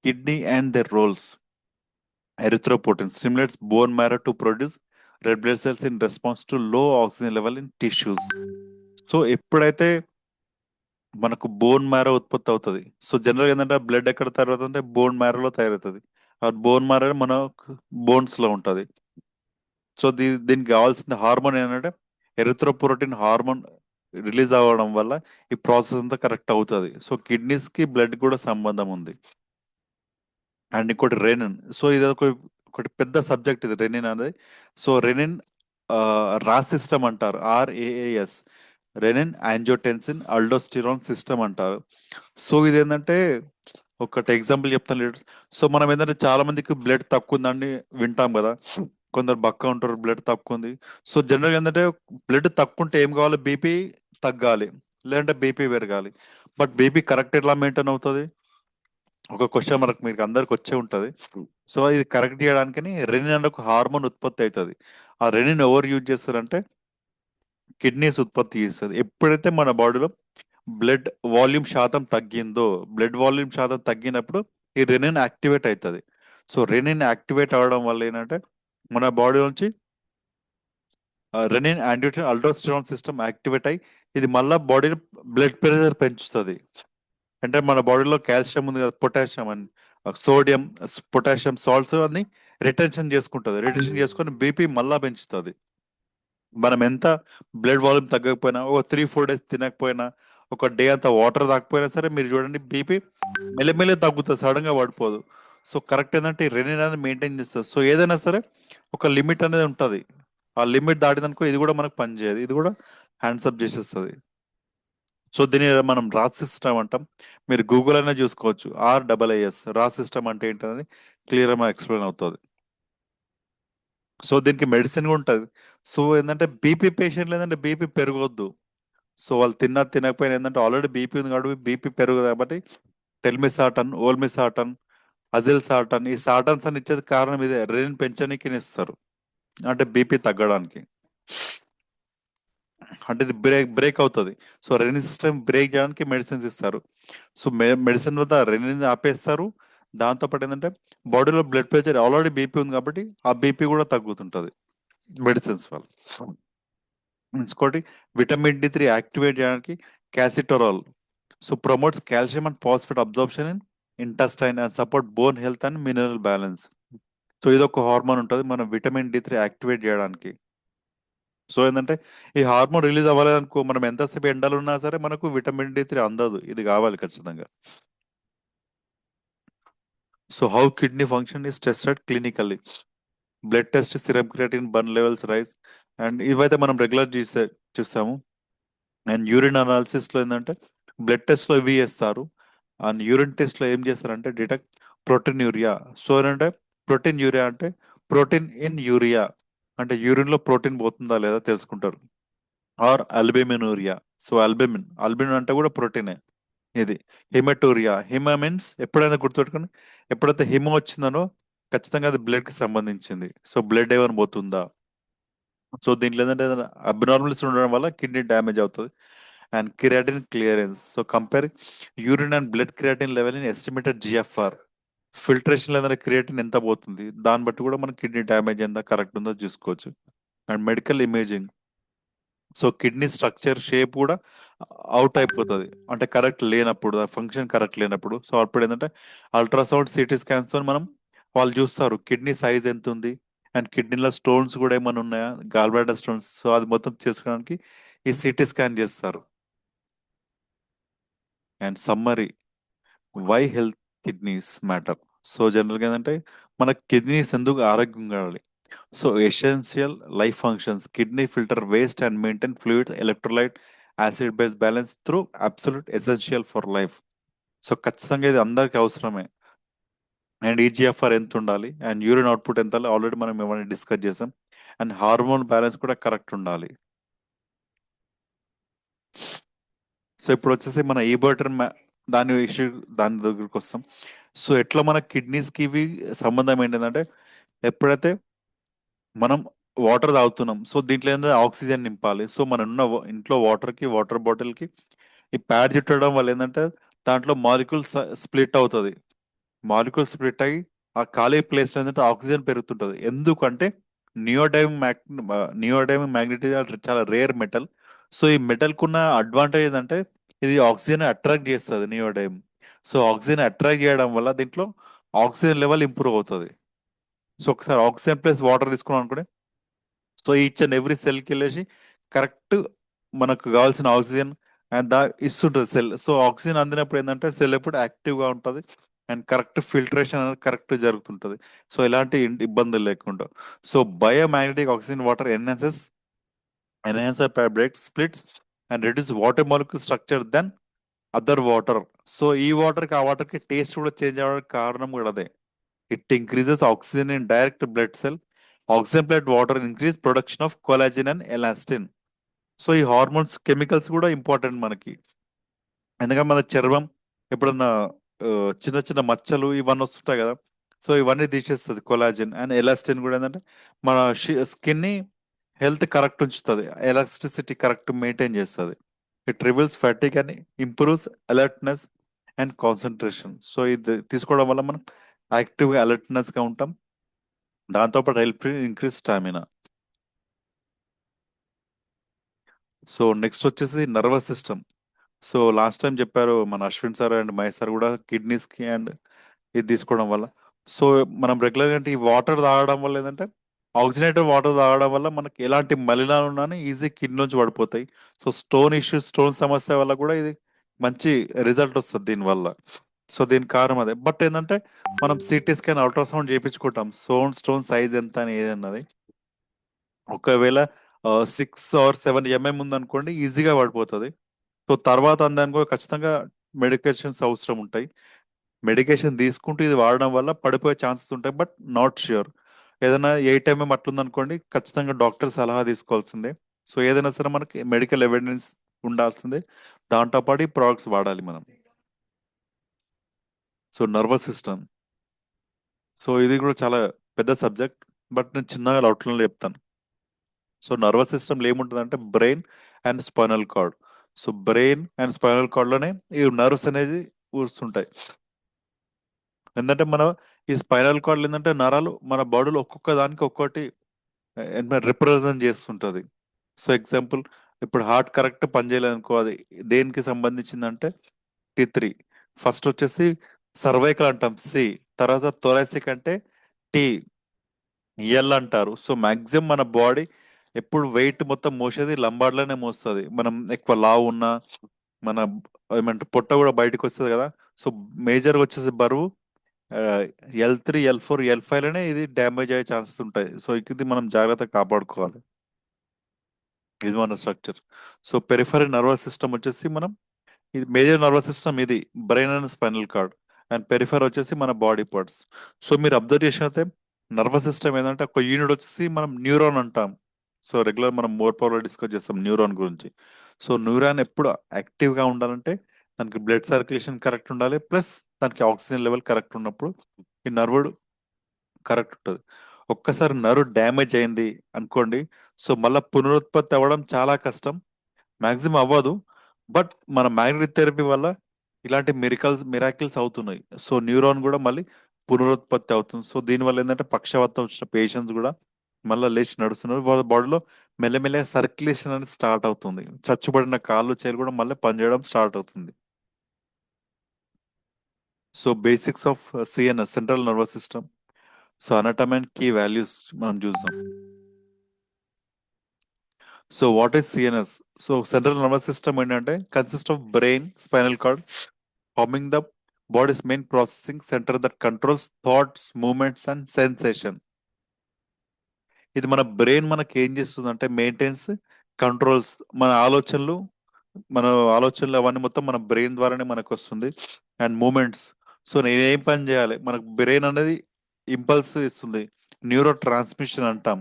kidney and their roles. Erythropoietin stimulates bone marrow to produce red blood cells in response to low oxygen level in tissues. So ఎప్పుడైతే మనకు bone marrow ఉత్పత్తి అవుతుంది, so general ఏంటంటే blood ఎక్కడ తయారవుతుంది అంటే bone మ్యారోలో తయారవుతుంది. ఆ బోన్ మ్యారో మన బోన్స్ లో ఉంటది. సో దీనికి కావాల్సిన హార్మోన్ ఏంటంటే ఎరిథ్రోపోరటిన్ హార్మోన్ రిలీజ్ అవ్వడం వల్ల ఈ ప్రాసెస్ అంతా కరెక్ట్ అవుతుంది. సో కిడ్నీస్ కి బ్లడ్ కూడా సంబంధం ఉంది. అండ్ ఇంకోటి రెనిన్. సో ఇది ఒకటి పెద్ద సబ్జెక్ట్ ఇది రెనిన్ అనేది. సో రెనిన్ రా సిస్టమ్ అంటారు, RAAS, రెనిన్ యాంజియోటెన్సిన్ అల్డోస్టిరాన్ సిస్టమ్ అంటారు. సో ఇది ఏంటంటే ఒకటి ఎగ్జాంపుల్ చెప్తాను లీడర్స్. సో మనం ఏంటంటే చాలా మందికి బ్లడ్ తక్కువ ఉందని వింటాం కదా, కొందరు బక్క ఉంటారు, బ్లడ్ తక్కువ ఉంది. సో జనరల్ ఏంటంటే బ్లడ్ తక్కువ ఉంటే ఏం కావాలి, బీపీ తగ్గాలి, లేదంటే బీపీ పెరగాలి. బట్ బీపీ కరెక్ట్ ఎట్లా మెయింటైన్ అవుతుంది, ఒక క్వశ్చన్ మనకు మీకు అందరికి వచ్చే ఉంటది. సో ఇది కరెక్ట్ చేయడానికి రెనిన్ అనే ఒక హార్మోన్ ఉత్పత్తి అవుతుంది. ఆ రెనిన్ ఎవరు యూజ్ చేస్తారంటే కిడ్నీస్ ఉత్పత్తి చేస్తుంది. ఎప్పుడైతే మన బాడీలో బ్లడ్ వాల్యూమ్ శాతం తగ్గిందో, బ్లడ్ వాల్యూమ్ శాతం తగ్గినప్పుడు ఈ రెనిన్ యాక్టివేట్ అవుతుంది. సో రెనిన్ యాక్టివేట్ అవ్వడం వల్ల ఏంటంటే మన బాడీ నుంచి రెనిన్ యాంటీ అల్డోస్టెరాన్ సిస్టమ్ యాక్టివేట్ అయ్యి ఇది మళ్ళీ బాడీని బ్లడ్ ప్రెషర్ పెంచుతుంది. అంటే మన బాడీలో కాల్షియం ఉంది కదా, పొటాషియం అని, సోడియం, పొటాషియం సాల్ట్స్ అన్ని రిటెన్షన్ చేసుకుంటుంది. రిటెన్షన్ చేసుకొని బీపీ మళ్ళా పెంచుతుంది. మనం ఎంత బ్లడ్ వాల్యూమ్ తగ్గకపోయినా, ఒక 3-4 డేస్ తినకపోయినా, ఒక డే అంతా వాటర్ తాగకపోయినా సరే మీరు చూడండి బీపీ మెల్లమెల్ల తగ్గుతుంది, సడన్ గా పడిపోదు. సో కరెక్ట్ ఏంటంటే ఈ రెనిన్ అనేది మెయింటైన్ చేస్తుంది. సో ఏదైనా సరే ఒక లిమిట్ అనేది ఉంటుంది. ఆ లిమిట్ దాటిదనుకో ఇది కూడా మనకు పనిచేయదు, ఇది కూడా హ్యాండ్స్ అప్ చేసేస్తుంది. సో దీని మనం రాజ్ సిస్టమ్ అంటాం. మీరు గూగుల్ అయినా చూసుకోవచ్చు, RAAS రాజ్ సిస్టమ్ అంటే ఏంటని క్లియర్ గా ఎక్స్ప్లెయిన్ అవుతుంది. సో దీనికి మెడిసిన్ కూడా ఉంటుంది. సో ఏంటంటే బీపీ పేషెంట్లు ఏంటంటే బీపీ పెరగొద్దు. సో వాళ్ళు తిన్నా తినకపోయినా ఏంటంటే ఆల్రెడీ బీపీ ఉంది కాబట్టి బీపీ పెరగదు కాబట్టి టెల్మిసాటన్, ఓల్మిసాటన్, అజిల్ సాటన్, ఈ సాటన్స్ అని ఇచ్చేది కారణం ఇదే, రెనిన్ పెంచనీకి ఇస్తారు, అంటే బీపీ తగ్గడానికి. అంటే ఇది బ్రేక్ బ్రేక్ అవుతుంది. సో రెనిన్ సిస్టమ్ బ్రేక్ చేయడానికి మెడిసిన్స్ ఇస్తారు. సో మెడిసిన్ వల్ల రెనిన్ ఆపేస్తారు. దాంతోపాటు ఏంటంటే బాడీలో బ్లడ్ ప్రెషర్, ఆల్రెడీ బీపీ ఉంది కాబట్టి ఆ బీపీ కూడా తగ్గుతుంటది మెడిసిన్స్ వల్ల. ఇంకోటి విటమిన్ D3 యాక్టివేట్ చేయడానికి calcitriol. So promotes calcium and phosphate absorption in intestine and support bone health and mineral balance. So ఇది ఒక హార్మోన్ ఉంటుంది మనం విటమిన్ D3 యాక్టివేట్ చేయడానికి. సో ఏంటంటే ఈ హార్మోన్ రిలీజ్ అవ్వాలనుకో మనం ఎంతసేపు ఎండలు ఉన్నా సరే మనకు విటమిన్ D3 అందదు, ఇది కావాలి ఖచ్చితంగా. So how kidney function is tested clinically. Blood test, serum creatinine, BUN levels rise, and ఇవైతే మనం రెగ్యులర్ చూస్తాము. అండ్ యూరిన్ అనాలిసిస్ లో ఏంటంటే బ్లడ్ టెస్ట్ లో ఇవి చేస్తారు. అండ్ యూరిన్ టెస్ట్ లో ఏం చేస్తారంటే డిటెక్ట్ ప్రోటీన్ యూరియా. సో ఏంటంటే ప్రోటీన్ యూరియా అంటే ప్రోటీన్ ఇన్ యూరియా, అంటే యూరిన్ లో ప్రోటీన్ పోతుందా లేదా తెలుసుకుంటారు. ఆర్ అల్బెమినూరియా. సో అల్బెమిన్ అంటే కూడా ప్రోటీనే. ఇది హిమటూరియా. హిమ మీన్స్ ఎప్పుడైనా గుర్తుపెట్టుకుని, ఎప్పుడైతే హిమ వచ్చిందనో ఖచ్చితంగా అది బ్లడ్ కి సంబంధించింది. సో బ్లడ్ ఏమైనా పోతుందా. సో దీంట్లో ఏంటంటే అబ్నార్మల్స్ ఉండడం వల్ల కిడ్నీ డ్యామేజ్ అవుతుంది. And creatinine clearance. So compare urine and blood creatinine level in estimated GFR. Filtration లేదంటే క్రియాటిన్ ఎంత పోతుంది దాన్ని బట్టి కూడా మన కిడ్నీ డ్యామేజ్ ఎంత కరెక్ట్ ఉందో చూసుకోవచ్చు. And medical imaging. So kidney structure shape కూడా అవుట్ అయిపోతుంది, అంటే కరెక్ట్ లేనప్పుడు, ఫంక్షన్ కరెక్ట్ లేనప్పుడు. సో అప్పుడు ఏంటంటే అల్ట్రాసౌండ్, సిటీ స్కాన్స్ తో మనం వాళ్ళు చూస్తారు కిడ్నీ సైజ్ ఎంత ఉంది, అండ్ కిడ్నీలో స్టోన్స్ కూడా ఏమైనా ఉన్నాయా, గాల్ బ్లాడర్ స్టోన్స్. సో అది మొత్తం చేసుకోవడానికి ఈ సిటీ స్కాన్ చేస్తారు. And summary, why health kidneys matter. So జనరల్గా ఏంటంటే మన కిడ్నీస్ ఎందుకు ఆరోగ్యంగా ఉండాలి. So essential life functions, kidney filter waste and maintain fluid, electrolyte, acid base balance through absolute essential for life. So ఖచ్చితంగా ఇది అందరికీ అవసరమే. అండ్ ఈజీఎఫ్ఆర్ ఎంత ఉండాలి, అండ్ యూరిన్ అవుట్పుట్ ఎంత, ఆల్రెడీ మనం ఏమైనా డిస్కస్ చేసాం. అండ్ హార్మోన్ బ్యాలెన్స్ కూడా కరెక్ట్ ఉండాలి. సో ఇప్పుడు వచ్చేసి మన ఈ బటర్ దాని ఇష్యూ, దాని దగ్గరికి వస్తాం. సో ఎట్లా మన కిడ్నీస్ కి ఇవి సంబంధం ఏంటంటే ఎప్పుడైతే మనం వాటర్ తాగుతున్నాం, సో దీంట్లో ఏంటంటే ఆక్సిజన్ నింపాలి. సో మన ఉన్న ఇంట్లో వాటర్ కి, వాటర్ బాటిల్ కి ఈ ప్యాడ్ చుట్టడం వల్ల ఏంటంటే దాంట్లో మాలిక్యూల్స్ స్ప్లిట్ అవుతుంది. మాలిక్యూల్ స్ప్లిట్ అయ్యి ఆ ఖాళీ ప్లేస్ లో ఏంటంటే ఆక్సిజన్ పెరుగుతుంటది. ఎందుకంటే నియోడైమ్ నియోడైమ్ మ్యాగ్నెటిక్ చాలా రేర్ మెటల్. సో ఈ మెటల్ కున్న అడ్వాంటేజ్ ఏంటంటే ఇది ఆక్సిజన్ అట్రాక్ట్ చేస్తుంది, నియోడైమ్. సో ఆక్సిజన్ అట్రాక్ట్ చేయడం వల్ల దీంట్లో ఆక్సిజన్ లెవెల్ ఇంప్రూవ్ అవుతుంది. సో ఒకసారి ఆక్సిజన్ ప్లస్ వాటర్ తీసుకున్నాం అనుకోండి, సో ఈచ్ అండ్ ఎవ్రీ సెల్కి వెళ్ళేసి కరెక్ట్ మనకు కావాల్సిన ఆక్సిజన్ అండ్ ఇస్తుంటుంది సెల్. సో ఆక్సిజన్ అందినప్పుడు ఏంటంటే సెల్ ఎప్పుడు యాక్టివ్ గా ఉంటుంది, అండ్ కరెక్ట్ ఫిల్టరేషన్ అనేది కరెక్ట్ జరుగుతుంటది. సో ఎలాంటి ఇబ్బందులు లేకుండా. So biomagnetic oxygen water enhance break splits and reduce water molecule structure then other water. So ఈ వాటర్ కి ఆ వాటర్ కి టేస్ట్ కూడా చేంజ్ అవ్వడానికి కారణం కూడా అదే. It increases oxygen in direct blood cell. Oxygen blood water increase production of collagen and elastin. So ఈ హార్మోన్స్ కెమికల్స్ కూడా ఇంపార్టెంట్ మనకి. ఎందుకంటే మన చర్మం ఎప్పుడన్నా ఆ, చిన్న చిన్న మచ్చలు ఇవన్నీ వస్తుంటాయి కదా. సో ఇవన్నీ తీసేస్తుంది కొలాజిన్. అండ్ ఎలాస్టిన్ కూడా ఏంటంటే మన స్కిన్ ని హెల్త్ కరెక్ట్ ఉంచుతుంది, ఎలాస్టిసిటీ కరెక్ట్ మెయింటైన్ చేస్తుంది. It reveals fatigue and improves alertness and concentration. So ఇది తీసుకోవడం వల్ల మనం యాక్టివ్ గా అలర్ట్నెస్ గా ఉంటాం. దాంతోపాటు help increase stamina. So next వచ్చేసి nervous system. So last time చెప్పారు మన Ashwin sir and Mahesh sir కూడా కిడ్నీస్ కి అండ్ ఇది తీసుకోవడం వల్ల. సో మనం రెగ్యులర్ గా ఈ వాటర్ తాగడం వల్ల ఏంటంటే ఆక్సిజనేటెడ్ వాటర్ తాగడం వల్ల మనకి ఎలాంటి మలినాలు ఉన్నా ఈజీ కిడ్నీ నుంచి పడిపోతాయి. సో స్టోన్ సమస్య వల్ల కూడా ఇది మంచి రిజల్ట్ వస్తుంది దీనివల్ల. సో దీని కారణం అదే. బట్ ఏంటంటే మనం సిటీ స్కాన్, అల్ట్రాసౌండ్ చేయించుకుంటాం స్టోన్ సైజ్ ఎంత అని ఏదన్నది. ఒకవేళ 6 or 7 mm ఉందనుకోండి ఈజీగా పడిపోతుంది. సో తర్వాత అందనుకో ఖచ్చితంగా మెడికేషన్స్ అవసరం ఉంటాయి. మెడికేషన్ తీసుకుంటూ ఇది వాడడం వల్ల పడిపోయే ఛాన్సెస్ ఉంటాయి, బట్ నాట్ ష్యూర్. ఏదైనా 8 mm అట్లుందనుకోండి, ఖచ్చితంగా డాక్టర్ సలహా తీసుకోవాల్సిందే. సో ఏదైనా సరే మనకి మెడికల్ ఎవిడెన్స్ ఉండాల్సిందే. దాంతో పాటు ఈ ప్రోడక్ట్స్ వాడాలి మనం. సో నర్వస్ సిస్టమ్, సో ఇది కూడా చాలా పెద్ద సబ్జెక్ట్, బట్ నేను చిన్నగా అవుట్లైన్లో చెప్తాను. సో నర్వస్ సిస్టమ్లో ఏముంటుందంటే brain and spinal cord. So brain and spinal కార్డ్లోనే ఈ నర్వ్స్ అనేది కూర్చుంటాయి. ఎందుకంటే మన ఈ స్పైనల్ కార్డ్ ఏంటంటే నరాలు మన బాడీలో ఒక్కొక్క దానికి ఒక్కొక్కటి రిప్రజెంట్ చేస్తుంటది. సో ఎగ్జాంపుల్, ఇప్పుడు హార్ట్ కరెక్ట్ పనిచేయలేదు అనుకో, అది దేనికి సంబంధించిందంటే T3. ఫస్ట్ వచ్చేసి సర్వైకల్ అంటాం, సి. తర్వాత థొరాసిక్ అంటే టీ, ఎల్ అంటారు. సో మాక్సిమం మన బాడీ ఎప్పుడు వెయిట్ మొత్తం మోసేది లంబార్లోనే మోస్తుంది. మనం ఎక్కువ లావు ఉన్నా మన ఏమంటారు పొట్ట కూడా బయటకు వస్తుంది కదా. సో మేజర్గా వచ్చేసి బరువు L3, L4, L5లోనే ఇది డ్యామేజ్ అయ్యే ఛాన్సెస్ ఉంటాయి. సో ఇది మనం జాగ్రత్తగా కాపాడుకోవాలి. ఇది మన structure. So peripheral nervous system వచ్చేసి మనం, ఇది మేజర్ నర్వస్ సిస్టమ్, ఇది brain and spinal cord. And peripheral వచ్చేసి మన బాడీ పార్ట్స్. సో మీరు అబ్జర్వ్ చేసినట్టే నర్వస్ సిస్టమ్ ఏంటంటే ఒక యూనిట్ వచ్చేసి మనం న్యూరాన్ అంటాం. సో రెగ్యులర్ మనం మోర్ పవర్ డిస్కస్ చేస్తాం న్యూరాన్ గురించి. సో న్యూరాన్ ఎప్పుడు యాక్టివ్ గా ఉండాలంటే దానికి బ్లడ్ సర్క్యులేషన్ కరెక్ట్ ఉండాలి, ప్లస్ దానికి ఆక్సిజన్ లెవెల్ కరెక్ట్ ఉన్నప్పుడు ఈ నర్వుడు కరెక్ట్ ఉంటుంది. ఒక్కసారి నర్వ్ డ్యామేజ్ అయింది అనుకోండి, సో మళ్ళీ పునరుత్పత్తి అవ్వడం చాలా కష్టం, మాక్సిమం అవ్వదు. బట్ మన మ్యాగ్నెటిక్ థెరపీ వల్ల ఇలాంటి మిరాకిల్స్ అవుతున్నాయి. సో న్యూరాన్ కూడా మళ్ళీ పునరుత్పత్తి అవుతుంది. సో దీనివల్ల ఏంటంటే పక్షవాతం వచ్చిన పేషెంట్స్ కూడా మళ్ళీ లేచి నడుస్తున్నారు. వాళ్ళ బాడీలో మెల్లమెల్లగా సర్క్యులేషన్ అనేది స్టార్ట్ అవుతుంది. చచ్చుబడిన కాళ్ళు చేతులు కూడా మళ్ళీ పనిచేయడం స్టార్ట్ అవుతుంది. So basics of CNS, central nervous system. So anatomy and key values మనం చూద్దాం. So what is CNS? So central nervous system ఏంటంటే consist of brain, spinal cord, forming the body's main processing centre that controls thoughts, movements and sensation. ఇది మన brain మనకి ఏం చేస్తుంది అంటే maintains, controls మన ఆలోచనలు, మన ఆలోచనలు అవన్నీ మొత్తం మన బ్రెయిన్ ద్వారానే మనకు వస్తుంది. అండ్ మూమెంట్స్, సో నేను ఏం పని చేయాలి, మనకు బ్రెయిన్ అనేది ఇంపల్స్ ఇస్తుంది, న్యూరో ట్రాన్స్మిషన్ అంటాం.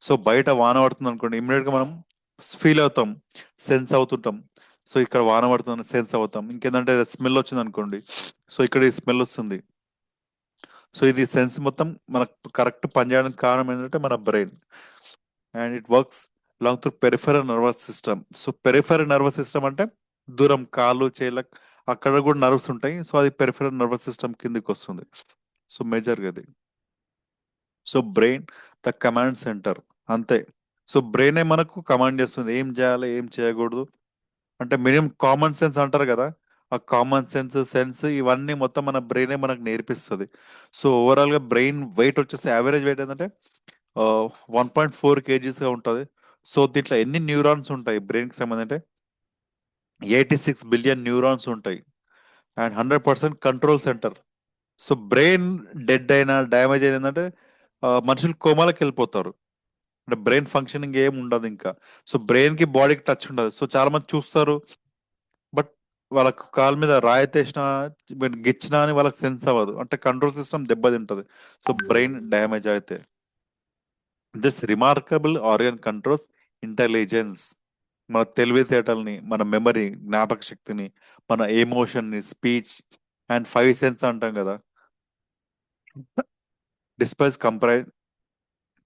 సో బయట వాన పడుతుంది అనుకోండి, ఇమ్మీడియట్ గా మనం ఫీల్ అవుతాం, సెన్స్ అవుతుంటాం. సో ఇక్కడ వాన పడుతుంది సెన్స్ అవుతాం. ఇంకేంటంటే స్మెల్ వచ్చింది అనుకోండి, సో ఇక్కడ ఈ స్మెల్ వస్తుంది. సో ఇది సెన్స్ మొత్తం మనకు కరెక్ట్ పనిచేయడానికి కారణం ఏంటంటే మన brain. And it works long through peripheral nervous system. So peripheral nervous system అంటే దూరం కాళ్ళు చేల అక్కడ కూడా నర్వ్స్ ఉంటాయి. సో అది పెరిఫెరల్ నర్వస్ సిస్టమ్ కిందకి వస్తుంది. సో మేజర్గా అది. So brain the command centre, అంతే. సో బ్రెయినే మనకు కమాండ్ చేస్తుంది ఏం చేయాలి ఏం చేయకూడదు. అంటే మినిమం కామన్ సెన్స్ అంటారు కదా, ఆ కామన్ సెన్స్ ఇవన్నీ మొత్తం మన బ్రెయినే మనకు నేర్పిస్తుంది. సో ఓవరాల్ గా బ్రెయిన్ వెయిట్ వచ్చేసి యావరేజ్ వెయిట్ ఏంటంటే 1.4 kgs ఉంటుంది. సో దీంట్లో ఎన్ని న్యూరాన్స్ ఉంటాయి బ్రెయిన్ కి సంబంధించి అంటే 86 బిలియన్ న్యూరాన్స్ ఉంటాయి. And 100% control centre. So brain dead అయినా డ్యామేజ్ అయిందంటే మనుషులు కోమాలకు వెళ్ళిపోతారు. అంటే బ్రెయిన్ ఫంక్షనింగ్ ఏం ఉండదు ఇంకా. సో బ్రెయిన్ కి బాడీకి టచ్ ఉండదు. సో చాలా మంది చూస్తారు, బట్ వాళ్ళకు కాలు మీద రాయితేసిన గిచ్చినా అని వాళ్ళకి సెన్స్ అవ్వదు, అంటే కంట్రోల్ సిస్టమ్ దెబ్బతింటది. సో బ్రెయిన్ డ్యామేజ్ అయితే this remarkable organ controls intelligence, మన తెలివితేటల్ని, మన మెమరీ జ్ఞాపక శక్తిని, మన ఎమోషన్ ని, స్పీచ్ అండ్ 5 సెన్స్ అంటాం కదా. Despise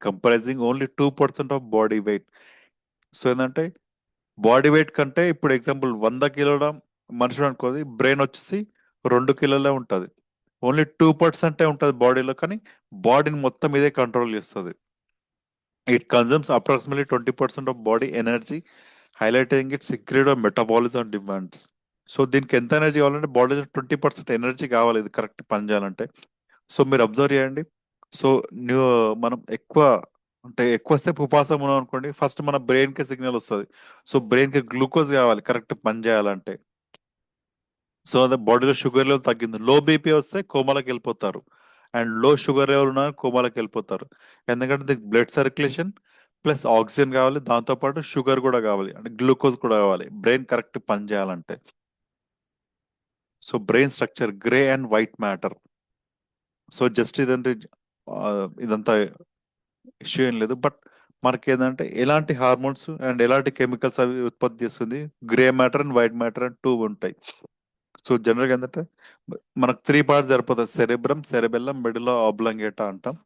comprising only 2% of body weight. So ఏంటంటే బాడీ వెయిట్ కంటే ఇప్పుడు ఎగ్జాంపుల్ 100 కిలోల మనుషుడు అనుకోది, బ్రెయిన్ వచ్చేసి 2 కిలోలే ఉంటుంది. ఓన్లీ 2% ఉంటుంది బాడీలో, కానీ బాడీని మొత్తం ఇదే కంట్రోల్ చేస్తుంది. It consumes approximately 20% of body energy, highlighting its incredible metabolism demands. So దీనికి ఎంత ఎనర్జీ కావాలంటే బాడీలో 20% ఎనర్జీ కావాలి ఇది కరెక్ట్ పని చేయాలంటే. సో మీరు అబ్జర్వ్ చేయండి. సో న్యూ మనం ఎక్కువ అంటే ఎక్కువసేపు ఉపాసం ఉన్నాం అనుకోండి, ఫస్ట్ మన బ్రెయిన్ కి సిగ్నల్ వస్తుంది. సో బ్రెయిన్ కి గ్లూకోజ్ కావాలి కరెక్ట్ పని చేయాలంటే. సో అదే బాడీలో షుగర్ లెవెల్ తగ్గింది, లో బీపీ వస్తే కోమాలకు వెళ్ళిపోతారు. అండ్ లో షుగర్ లెవెల్ ఉన్న కోమాలకు వెళ్ళిపోతారు. ఎందుకంటే దీనికి బ్లడ్ సర్క్యులేషన్ ప్లస్ ఆక్సిజన్ కావాలి, దాంతో పాటు షుగర్ కూడా కావాలి, అంటే గ్లూకోజ్ కూడా కావాలి బ్రెయిన్ కరెక్ట్ పని చేయాలంటే. So brain structure grey and white matter. So just ఇదంటే ఇదంతా ఇష్యూ ఏం లేదు. బట్ మనకి ఏంటంటే ఎలాంటి హార్మోన్స్ అండ్ ఎలాంటి కెమికల్స్ అవి ఉత్పత్తి చేస్తుంది, grey matter and white matter and two ఉంటాయి. సో జనరల్గా ఏంటంటే మనకు త్రీ పార్ట్స్ సరిపోతుంది: సెరెబ్రమ్, సెరెబెల్లం, మెడులా ఆబ్లాంగేటా అంటాం.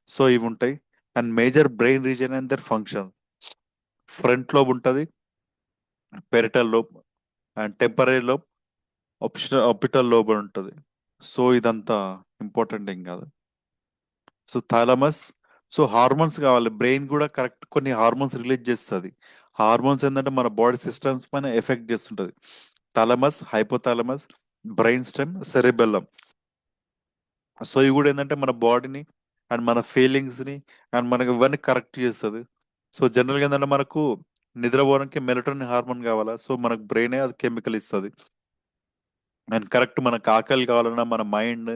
సో ఇవి ఉంటాయి. And major brain region and their function: front lobe ఉంటుంది, parietal lobe, and temporal lobe, occipital lobe ఉంటుంది. సో ఇదంతా ఇంపార్టెంట్ ఏం కాదు. సో థాలమస్, సో హార్మోన్స్ కావాలి. బ్రెయిన్ కూడా కరెక్ట్ కొన్ని హార్మోన్స్ రిలీజ్ చేస్తుంది. హార్మోన్స్ ఏంటంటే మన బాడీ సిస్టమ్స్ పైన effect చేస్తుంటది. Thalamus, hypothalamus, brain stem, cerebellum. So ఇవి కూడా ఏంటంటే మన బాడీని అండ్ మన ఫీలింగ్స్ ని అండ్ మనకి ఇవన్నీ కరెక్ట్ చేస్తుంది. సో జనరల్గా ఏంటంటే మనకు నిద్రపోవడానికి మెలటోనిన్ హార్మోన్ కావాలా, సో మనకు బ్రెయిన్ అది కెమికల్ ఇస్తుంది. అండ్ కరెక్ట్ మనకు ఆకలి కావాలన్నా మన మైండ్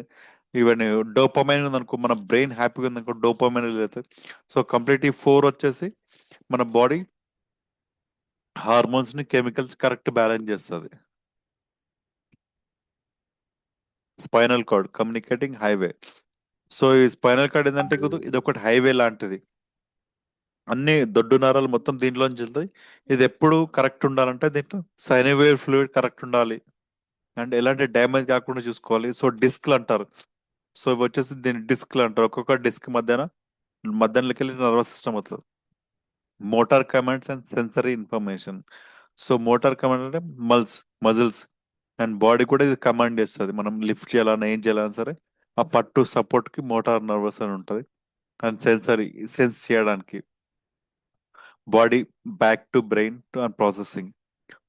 ఇవన్నీ డోపమైన్ ఉందనుకో, మన బ్రెయిన్ హ్యాపీగా ఉందనుకో డోపమైన్ అవుతుంది. సో కంప్లీట్ ఈ ఫోర్ వచ్చేసి మన బాడీ హార్మోన్స్ ని కెమికల్స్ కరెక్ట్ బ్యాలెన్స్ చేస్తుంది. Spinal cord communicating highway. So ఈ స్పైనల్ కార్డ్ ఏంటంటే ఇది ఒకటి హైవే లాంటిది. అన్ని దొడ్డు నరాలు మొత్తం దీంట్లోంచి వెళ్తాయి. ఇది ఎప్పుడు కరెక్ట్ ఉండాలంటే దీంట్లో సైనోవేర్ ఫ్లూయిడ్ కరెక్ట్ ఉండాలి అండ్ ఎలాంటి డ్యామేజ్ కాకుండా చూసుకోవాలి. సో డిస్క్లు అంటారు. సో ఇవి వచ్చేసి దీన్ని డిస్క్లు అంటారు. ఒక్కొక్క డిస్క్ మధ్యలోకి వెళ్ళి నర్వస్ సిస్టమ్ అవుతుంది. Motor commands and sensory information. So motor command అంటే మజిల్స్ అండ్ బాడీ కూడా ఇది కమాండ్ చేస్తుంది. మనం లిఫ్ట్ చేయాలన్నా ఏం చేయాలన్నా సరే ఆ పట్టు సపోర్ట్ కి మోటార్ నర్వస్ అని ఉంటుంది. అండ్ సెన్సరీ సెన్స్ చేయడానికి body back to brain to and processing.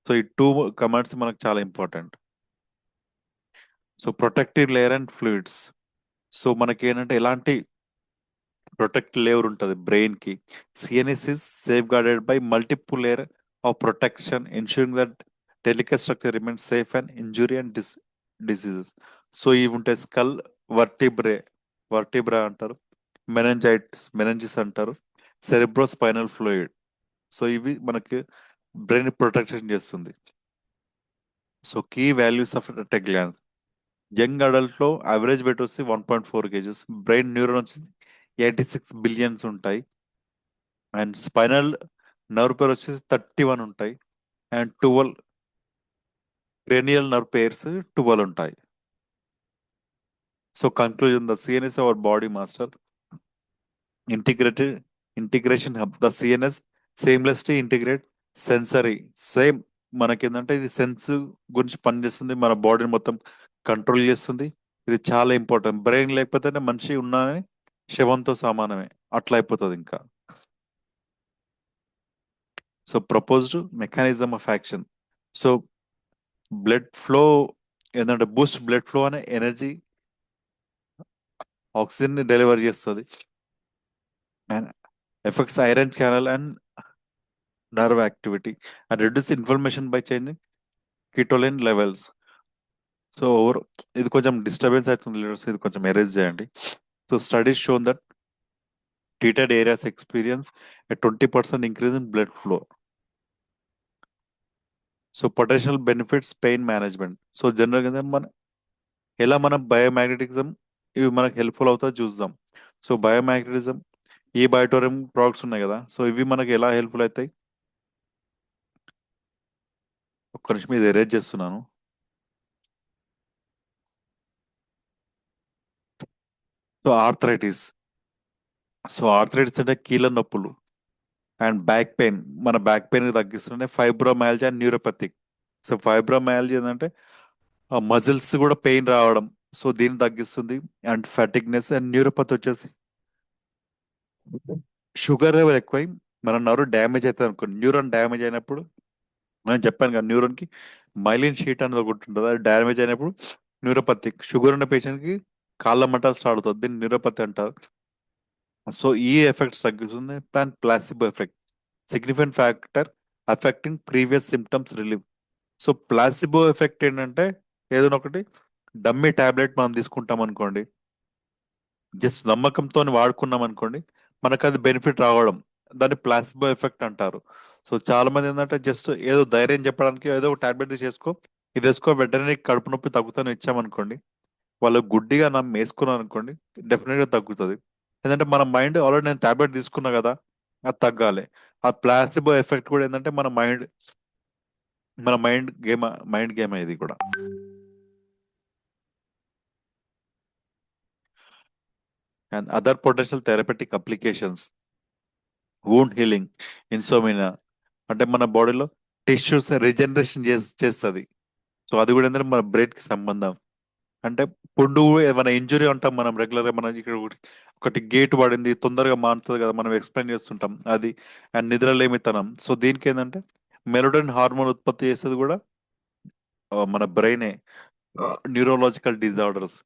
So ఈ టూ కమాండ్స్ మనకు చాలా important. So protective layer and fluids. So మనకి ఏంటంటే ఎలాంటి ప్రొటెక్ట్ లేయర్ ఉంటుంది బ్రెయిన్ కి. CNS is safe guarded by multiple layer of protection ensuring that delicate structure remains safe and injury and diseases. So ఇవి ఉంటాయి: skull, vertebra అంటారు, మెనంజిస్ అంటారు, cerebro spinal fluid. So ఇవి మనకి బ్రెయిన్ ప్రొటెక్షన్ చేస్తుంది. So key values of tech gland: young adult లో average weight వచ్చి 1.4 kgs, brain neuron వచ్చి 86 బిలియన్స్ ఉంటాయి, అండ్ స్పైనల్ నర్వ్ పేర్ వచ్చేసి 31 ఉంటాయి, అండ్ 12 క్రేనియల్ నర్వ్ పేర్స్ 12 ఉంటాయి. So conclusion: the CNS our body master integrated integration hub. The CNS seamlessly integrate sensory. Same మనకేంటంటే ఇది sense గురించి పనిచేస్తుంది, మన బాడీని మొత్తం కంట్రోల్ చేస్తుంది. ఇది చాలా ఇంపార్టెంట్. బ్రెయిన్ లేకపోతేనే మనిషి ఉన్నానే శవంతో సమానమే, అట్లా అయిపోతుంది ఇంకా. So proposed mechanism of action. So blood flow ఏంటంటే బూస్ట్ బ్లడ్ ఫ్లో అనే ఎనర్జీ ఆక్సిజన్ ని డెలివర్ చేస్తుంది and effects iron channel and nerve activity and reduce information by changing కిటోలిన్ లెవెల్స్. సో ఓవర్ ఇది కొంచెం డిస్టర్బెన్స్ అవుతుంది లీడర్స్, ఇది కొంచెం ఎరేజ్ చేయండి. So studies shown that treated areas experience a 20% increase in blood flow. So potential benefits pain management. So జనరల్గా ఎలా మనం బయోమాగ్నెటిజం ఇవి మనకు హెల్ప్ఫుల్ అవుతా చూద్దాం. సో బయోమాగ్నెటిజం ఈ బయోటోరియం ప్రోడక్ట్స్ ఉన్నాయి కదా, సో ఇవి మనకి ఎలా హెల్ప్ఫుల్ అవుతాయి. ఒక్క నిమిషం ఇది ఎరేజ్ చేస్తున్నాను. So arthritis. సో ఆర్థరైటిస్ అంటే కీళ్ళ నొప్పులు అండ్ బ్యాక్ పెయిన్. మన బ్యాక్ పెయిన్ తగ్గిస్తుంటే fibromyalgia and neuropathic. So fibromyalgia ఏంటంటే ఆ మజిల్స్ కూడా పెయిన్ రావడం, సో దీన్ని తగ్గిస్తుంది. And fatigue. అండ్ న్యూరోపతి వచ్చేసి షుగర్ లెవెల్ ఎక్కువై మన నర్వ్ డ్యామేజ్ అవుతుంది అనుకో. న్యూరాన్ డ్యామేజ్ అయినప్పుడు నేను చెప్పాను కదా, న్యూరాన్ కి మైలిన్ షీట్ అనేది ఒకటి ఉంటుంది, అది డ్యామేజ్ అయినప్పుడు న్యూరోపతి. షుగర్ ఉన్న పేషెంట్ కి కాళ్ళ మంటలు స్టార్ట్ అవుతుంది, దీన్ని న్యూరోపతి అంటారు. సో ఈ ఎఫెక్ట్స్ తగ్గిస్తుంది. And placebo effect significant factor affecting previous symptoms relieve. So placebo effect ఏంటంటే ఏదైనా ఒకటి డమ్మీ టాబ్లెట్ మనం తీసుకుంటాం అనుకోండి, జస్ట్ నమ్మకంతో వాడుకున్నాం అనుకోండి, మనకు అది బెనిఫిట్ రావడం, దాన్ని ప్లాసిబో ఎఫెక్ట్ అంటారు. సో చాలా మంది ఏంటంటే జస్ట్ ఏదో ధైర్యం చెప్పడానికి ఏదో ఒక టాబ్లెట్ చేసుకో, ఇది వేసుకో వెంటనే నీకు కడుపు నొప్పి తగ్గుతాను ఇచ్చామనుకోండి, వాళ్ళు గుడ్డిగా నమ్మి వేసుకున్నారు అనుకోండి, డెఫినెట్ గా తగ్గుతుంది. ఏంటంటే మన మైండ్ ఆల్రెడీ నేను టాబ్లెట్ తీసుకున్నా కదా, అది తగ్గాలి. ఆ ప్లాసిబో ఎఫెక్ట్ కూడా ఏంటంటే మన మైండ్ గేమ్ ఇది కూడా. And other potential therapeutic applications, wound healing, insomnia, అంటే మన బాడీలో టిష్యూస్ రీజనరేషన్ చేస్తుంది. సో అది కూడా ఏంటంటే మన బ్రెయిన్ కి సంబంధం. అంటే పుండు ఏమైనా ఇంజురీ అంటాం మనం రెగ్యులర్ గా, మన ఇక్కడ ఒకటి గేట్ పడింది తొందరగా మానుతుంది కదా, మనం ఎక్స్ప్లెయిన్ చేస్తుంటాం అది. అండ్ నిద్రలేమితనం, సో దీనికి ఏంటంటే మెలోడోన్ హార్మోన్ ఉత్పత్తి చేసేది కూడా మన బ్రెయినే. న్యూరోలాజికల్ డిజార్డర్స్,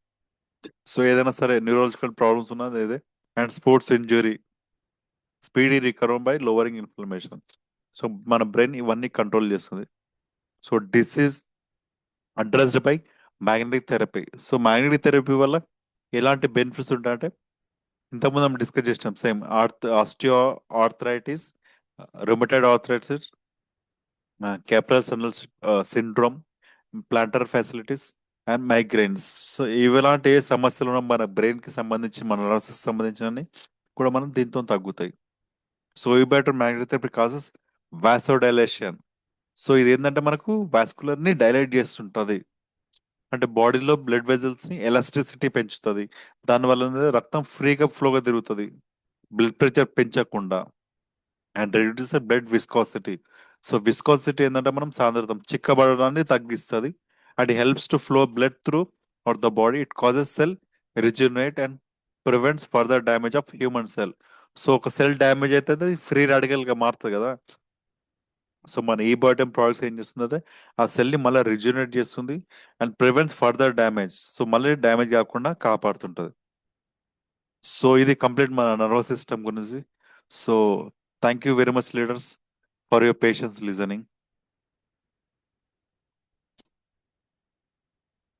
సో ఏదైనా సరే న్యూరోలాజికల్ ప్రాబ్లమ్స్ ఉన్నది ఇదే. And sports injury, speedy recover by lowering inflammation. So మన బ్రెయిన్ ఇవన్నీ కంట్రోల్ చేస్తుంది. So disease addressed by magnetic therapy. So magnetic therapy వల్ల ఎలాంటి బెనిఫిట్స్ ఉంటాయంటే, ఇంతకుముందు మనం డిస్కస్ చేసినాం same osteo arthritis, rheumatoid arthritis, carpal tunnel syndrome, plantar facilities and migraines. So ఇలాంటి ఏ సమస్యలు ఉన్నా మన బ్రెయిన్ కి సంబంధించి, మన నర్వస్ సంబంధించిన కూడా మనం దీంతో తగ్గుతాయి. సో ఈ better magnetic therapy causes vasodilation. So ఇది ఏంటంటే మనకు వాస్కులర్ ని డైలైట్ చేస్తుంటది. అంటే బాడీలో బ్లడ్ వెజల్స్ ని ఎలాస్టిసిటీ పెంచుతుంది. దానివల్ల రక్తం ఫ్రీగా ఫ్లోగా తిరుగుతుంది, బ్లడ్ ప్రెషర్ పెంచకుండా. And reduce blood viscosity. So viscosity ఏంటంటే మనం సాంద్రతం చిక్కబడడాన్ని తగ్గిస్తుంది. And helps to flow blood throughout the body. It causes cell rejuvenate and prevents further damage of human cell. So ఒక సెల్ డ్యామేజ్ అయితే అది free radical గా మారుతుంది కదా. సో మన ఈ బయోటెమ్ ప్రోడక్ట్స్ ఏం చేస్తుందంటే ఆ సెల్ ని మళ్ళీ రిజ్యూనేట్ చేస్తుంది and prevents further damage. So మళ్ళీ డ్యామేజ్ కాకుండా కాపాడుతుంటది. సో ఇది కంప్లీట్ మన నర్వస్ సిస్టమ్ గురించి. So thank you very much leaders for your patience listening.